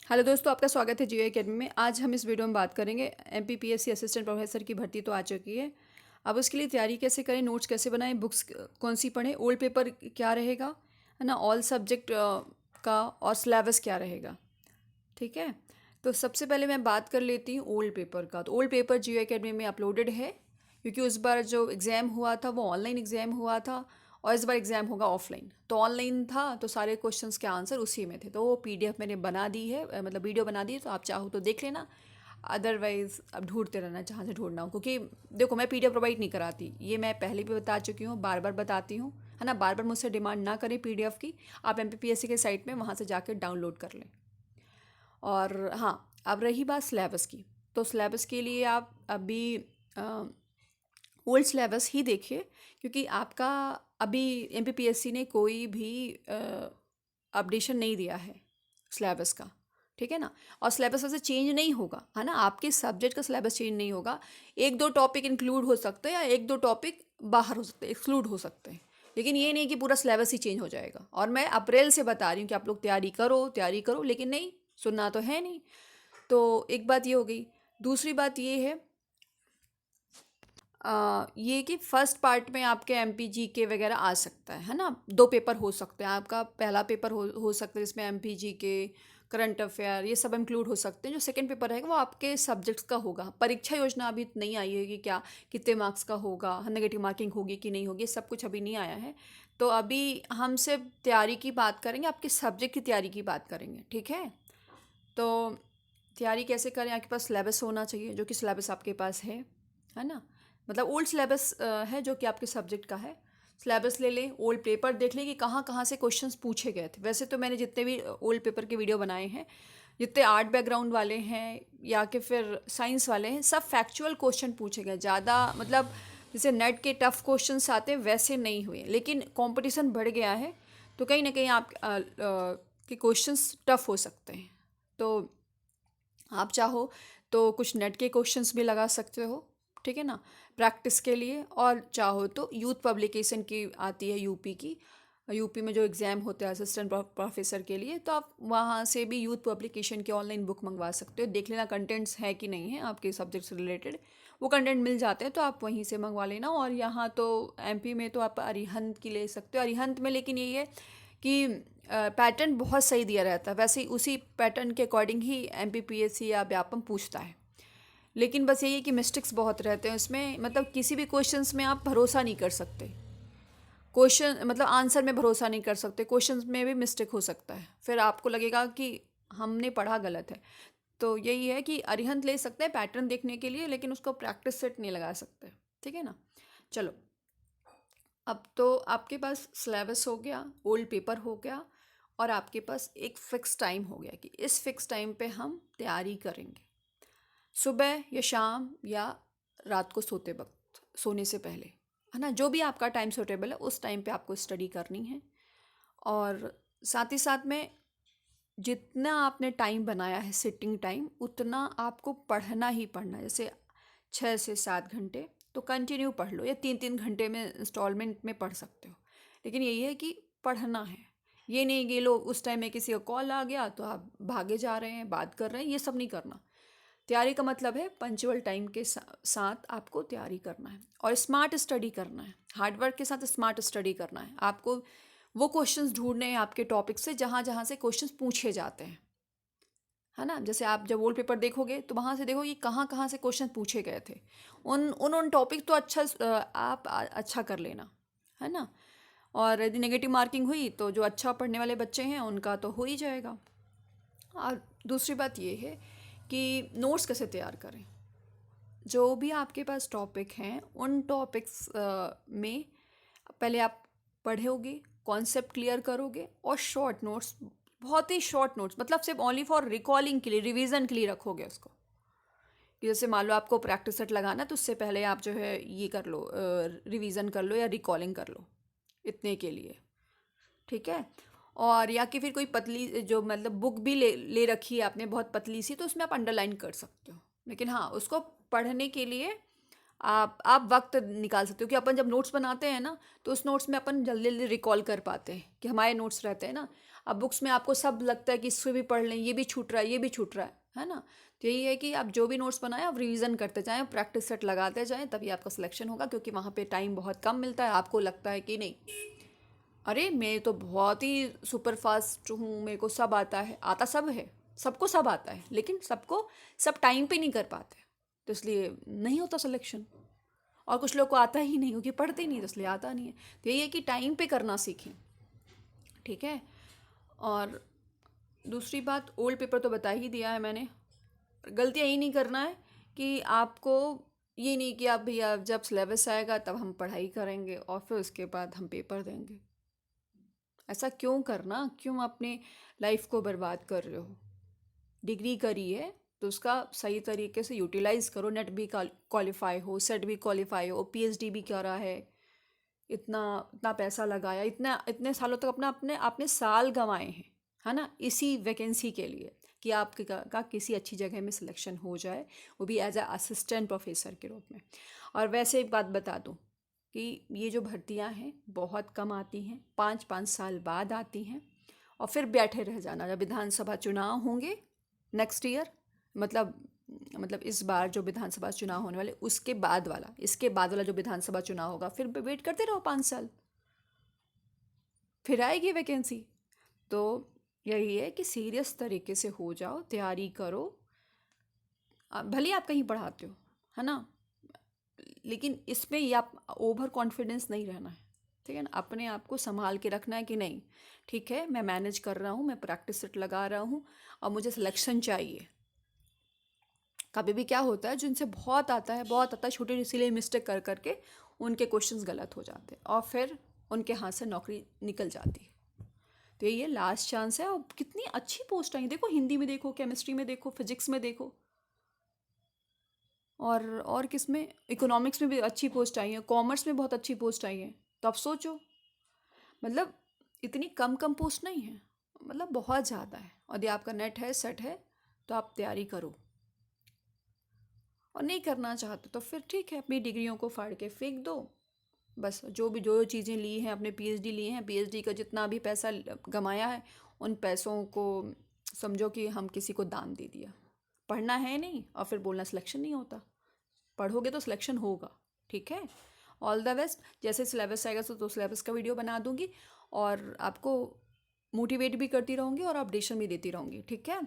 Hello दोस्तों, आपका स्वागत है जियो एकेडमी में। आज हम इस वीडियो में बात करेंगे एमपीपीएससी असिस्टेंट प्रोफेसर की भर्ती तो आ चुकी है। अब उसके लिए तैयारी कैसे करें, नोट्स कैसे बनाएं, बुक्स कौन सी पढ़ें, ओल्ड पेपर क्या रहेगा, है ना, ऑल सब्जेक्ट का और सिलेबस क्या रहेगा। ठीक है, तो सबसे पहले मैं बात कर लेती हूँ ओल्ड पेपर का। तो ओल्ड पेपर जियो एकेडमी में अपलोडेड है, क्योंकि उस बार जो एग्ज़ाम हुआ था वो ऑनलाइन एग्ज़ाम हुआ था और इस बार एग्ज़ाम होगा ऑफलाइन। तो ऑनलाइन था तो सारे क्वेश्चंस के आंसर उसी में थे, तो वो पीडीएफ मैंने बना दी है, मतलब वीडियो बना दी है, तो आप चाहो तो देख लेना। अदरवाइज़ अब ढूंढते रहना जहाँ से ढूंढना हो, क्योंकि देखो मैं पीडीएफ प्रोवाइड नहीं कराती, ये मैं पहले भी बता चुकी हूँ, बार बार बताती हूँ, है ना। बार बार मुझसे डिमांड ना करें पीडीएफ की, आप एमपीपीएससी के साइट में वहाँ से जाकर डाउनलोड कर लें। और हाँ, अब रही बात सिलेबस की, तो सिलेबस के लिए आप अभी ओल्ड सिलेबस ही देखिए, क्योंकि आपका अभी एमपीपीएससी ने कोई भी अपडेशन नहीं दिया है सिलेबस का। ठीक है ना, और सिलेबस वैसे चेंज नहीं होगा, है ना, आपके सब्जेक्ट का सिलेबस चेंज नहीं होगा। एक दो टॉपिक इंक्लूड हो सकते हैं या एक दो टॉपिक बाहर हो सकते हैं, एक्सक्लूड हो सकते हैं, लेकिन ये नहीं कि पूरा सिलेबस ही चेंज हो जाएगा। और मैं अप्रैल से बता रही हूँ कि आप लोग तैयारी करो, लेकिन नहीं सुनना तो है नहीं। तो एक बात ये हो गई। दूसरी बात ये है, ये कि फर्स्ट पार्ट में आपके एमपी जीके वगैरह आ सकता है ना। दो पेपर हो सकते हैं, आपका पहला पेपर हो सकता है जिसमें एमपी जीके, करंट अफेयर, ये सब इंक्लूड हो सकते हैं। जो सेकंड पेपर रहेगा वो आपके सब्जेक्ट्स का होगा। परीक्षा योजना अभी नहीं आई है कि क्या कितने मार्क्स का होगा, नेगेटिव मार्किंग होगी कि नहीं होगी, सब कुछ अभी नहीं आया है। तो अभी हम सिर्फ तैयारी की बात करेंगे, आपके सब्जेक्ट की तैयारी की बात करेंगे। ठीक है, तो तैयारी कैसे करें, आपके पास सिलेबस होना चाहिए, जो कि सिलेबस आपके पास है ना। मतलब ओल्ड सिलेबस है जो कि आपके सब्जेक्ट का है। सिलेबस ले लें, ओल्ड पेपर देख लें कि कहाँ कहाँ से क्वेश्चंस पूछे गए थे। वैसे तो मैंने जितने भी ओल्ड पेपर के वीडियो बनाए हैं, जितने आर्ट बैकग्राउंड वाले हैं या कि फिर साइंस वाले हैं, सब फैक्चुअल क्वेश्चन पूछे गए। ज़्यादा मतलब जैसे नेट के टफ क्वेश्चंस आते हैं वैसे नहीं हुए, लेकिन कंपटीशन बढ़ गया है, तो कहीं ना कहीं आप के क्वेश्चंस टफ हो सकते हैं। तो आप चाहो तो कुछ नेट के क्वेश्चंस भी लगा सकते हो, ठीक है ना, प्रैक्टिस के लिए। और चाहो तो यूथ पब्लिकेशन की आती है यूपी की, यूपी में जो एग्ज़ाम होता है असिस्टेंट प्रोफेसर के लिए, तो आप वहाँ से भी यूथ पब्लिकेशन की ऑनलाइन बुक मंगवा सकते हो। देख लेना कंटेंट्स है कि नहीं है आपके सब्जेक्ट से रिलेटेड। वो कंटेंट मिल जाते हैं तो आप वहीं से मंगवा लेना। और यहाँ तो एमपी में तो आप अरिहंत की ले सकते हो। अरिहंत में लेकिन यही है कि पैटर्न बहुत सही दिया रहता है, वैसे ही उसी पैटर्न के अकॉर्डिंग ही एमपीपीएससी या व्यापम पूछता है। लेकिन बस यही है कि मिस्टेक्स बहुत रहते हैं उसमें, मतलब किसी भी क्वेश्चंस में आप भरोसा नहीं कर सकते। क्वेश्चन मतलब आंसर में भरोसा नहीं कर सकते, क्वेश्चंस में भी मिस्टेक हो सकता है, फिर आपको लगेगा कि हमने पढ़ा गलत है। तो यही है कि अरिहंत ले सकते हैं पैटर्न देखने के लिए, लेकिन उसको प्रैक्टिस सेट नहीं लगा सकते। ठीक है ना। चलो, अब तो आपके पास सिलेबस हो गया, ओल्ड पेपर हो गया, और आपके पास एक फ़िक्स टाइम हो गया कि इस फिक्स टाइम पे हम तैयारी करेंगे, सुबह या शाम या रात को सोते वक्त, सोने से पहले, है ना। जो भी आपका टाइम सूटेबल है उस टाइम पे आपको स्टडी करनी है। और साथ ही साथ में जितना आपने टाइम बनाया है सिटिंग टाइम, उतना आपको पढ़ना ही पढ़ना है। जैसे 6 से 7 घंटे तो कंटिन्यू पढ़ लो, या 3 3 घंटे में इंस्टॉलमेंट में पढ़ सकते हो, लेकिन यही है कि पढ़ना है। ये नहीं कि लोग उस टाइम में किसी का कॉल आ गया तो आप भागे जा रहे हैं, बात कर रहे हैं, ये सब नहीं करना। तैयारी का मतलब है पंचुअल टाइम के साथ आपको तैयारी करना है और स्मार्ट स्टडी करना है। हार्डवर्क के साथ स्मार्ट स्टडी करना है आपको। वो क्वेश्चंस ढूंढने हैं आपके टॉपिक से जहाँ जहाँ से क्वेश्चंस पूछे जाते हैं, है ना। जैसे आप जब वोल्ड पेपर देखोगे तो वहाँ से देखो कि कहाँ कहाँ से क्वेश्चन पूछे गए थे। उन टॉपिक तो अच्छा आप अच्छा कर लेना, है ना। और यदि नेगेटिव मार्किंग हुई तो जो अच्छा पढ़ने वाले बच्चे हैं उनका तो हो ही जाएगा। और दूसरी बात ये है कि नोट्स कैसे तैयार करें। जो भी आपके पास टॉपिक हैं उन टॉपिक्स में पहले आप पढ़ोगे, कॉन्सेप्ट क्लियर करोगे, और शॉर्ट नोट्स, बहुत ही शॉर्ट नोट्स, मतलब सिर्फ ओनली फॉर रिकॉलिंग के लिए, रिवीजन के लिए रखोगे उसको। कि जैसे मान लो आपको प्रैक्टिस सेट लगाना, तो उससे पहले आप जो है ये कर लो, रिवीजन कर लो या रिकॉलिंग कर लो, इतने के लिए। ठीक है। और या कि फिर कोई पतली जो मतलब बुक भी ले रखी है आपने बहुत पतली सी, तो उसमें आप अंडरलाइन कर सकते हो। लेकिन हाँ, उसको पढ़ने के लिए आप वक्त निकाल सकते हो, कि अपन जब नोट्स बनाते हैं ना, तो उस नोट्स में अपन जल्दी जल्दी रिकॉल कर पाते हैं, कि हमारे नोट्स रहते हैं ना। अब बुक्स में आपको सब लगता है कि इससे भी पढ़ लें, ये भी छूट रहा है, ये भी छूट रहा है ना। तो यही है कि आप जो भी नोट्स बनाएं आप रिवीजन करते जाएं, प्रैक्टिस सेट लगाते जाएं, तभी आपका सिलेक्शन होगा। क्योंकि वहाँ पे टाइम बहुत कम मिलता है। आपको लगता है कि नहीं, अरे मैं तो बहुत ही सुपर फास्ट हूँ, मेरे को सब आता है, आता सब है, सबको सब आता है, लेकिन सबको सब टाइम पे नहीं कर पाते, तो इसलिए नहीं होता सिलेक्शन। और कुछ लोग को आता ही नहीं, क्योंकि पढ़ते ही नहीं, तो इसलिए आता नहीं है। तो यही है कि टाइम पे करना सीखें, ठीक है। और दूसरी बात, ओल्ड पेपर तो बता ही दिया है मैंने। गलतियाँ यही नहीं करना है कि आपको ये नहीं कि आप भैया जब सिलेबस आएगा तब हम पढ़ाई करेंगे और फिर उसके बाद हम पेपर देंगे। ऐसा क्यों करना, क्यों अपने लाइफ को बर्बाद कर रहे हो। डिग्री करी है तो उसका सही तरीके से यूटिलाइज करो। नेट भी क्वालिफाई हो, सेट भी क्वालिफाई हो, पीएचडी भी करा है, इतना इतना पैसा लगाया, इतना इतने सालों तक अपना अपने आपने साल गंवाए हैं, है ना, इसी वैकेंसी के लिए कि आपके का किसी अच्छी जगह में सिलेक्शन हो जाए, वो भी एज अ असिस्टेंट प्रोफेसर के रूप में। और वैसे एक बात बता दूं कि ये जो भर्तियां हैं बहुत कम आती हैं, 5-5 साल बाद आती हैं, और फिर बैठे रह जाना। जब विधानसभा चुनाव होंगे नेक्स्ट ईयर, मतलब इस बार जो विधानसभा चुनाव होने वाले उसके बाद वाला, इसके बाद वाला जो विधानसभा चुनाव होगा, फिर वेट करते रहो 5 साल, फिर आएगी वैकेंसी। तो यही है कि सीरियस तरीके से हो जाओ, तैयारी करो। भले ही आप कहीं पढ़ाते हो, है ना, लेकिन इसमें ये आप ओवर कॉन्फिडेंस नहीं रहना है, ठीक है ना। अपने आप को संभाल के रखना है कि नहीं, ठीक है, मैं मैनेज कर रहा हूँ, मैं प्रैक्टिस सेट लगा रहा हूँ और मुझे सिलेक्शन चाहिए। कभी भी क्या होता है, जिनसे बहुत आता है बहुत आता है, छोटे इसीलिए मिस्टेक कर करके उनके क्वेश्चंस गलत हो जाते हैं और फिर उनके हाथ से नौकरी निकल जाती है। तो ये लास्ट चांस है। और कितनी अच्छी पोस्ट आई, देखो हिंदी में देखो, केमिस्ट्री में देखो, फिजिक्स में देखो, और किस में, इकोनॉमिक्स में भी अच्छी पोस्ट आई है, कॉमर्स में बहुत अच्छी पोस्ट आई है। तो आप सोचो, मतलब इतनी कम कम पोस्ट नहीं है, मतलब बहुत ज़्यादा है। और यदि आपका नेट है, सेट है, तो आप तैयारी करो। और नहीं करना चाहते तो फिर ठीक है, अपनी डिग्रियों को फाड़ के फेंक दो। बस जो चीज़ें ली हैं, अपने पीएचडी लिए हैं, पीएचडी का जितना भी पैसा गमाया है, उन पैसों को समझो कि हम किसी को दान दे दिया। पढ़ना है नहीं और फिर बोलना सिलेक्शन नहीं होता। पढ़ोगे तो सिलेक्शन होगा, ठीक है। All the best. जैसे सिलेबस आएगा तो सिलेबस का वीडियो बना दूंगी और आपको मोटिवेट भी करती रहूँगी और अपडेशन भी देती रहूँगी, ठीक है।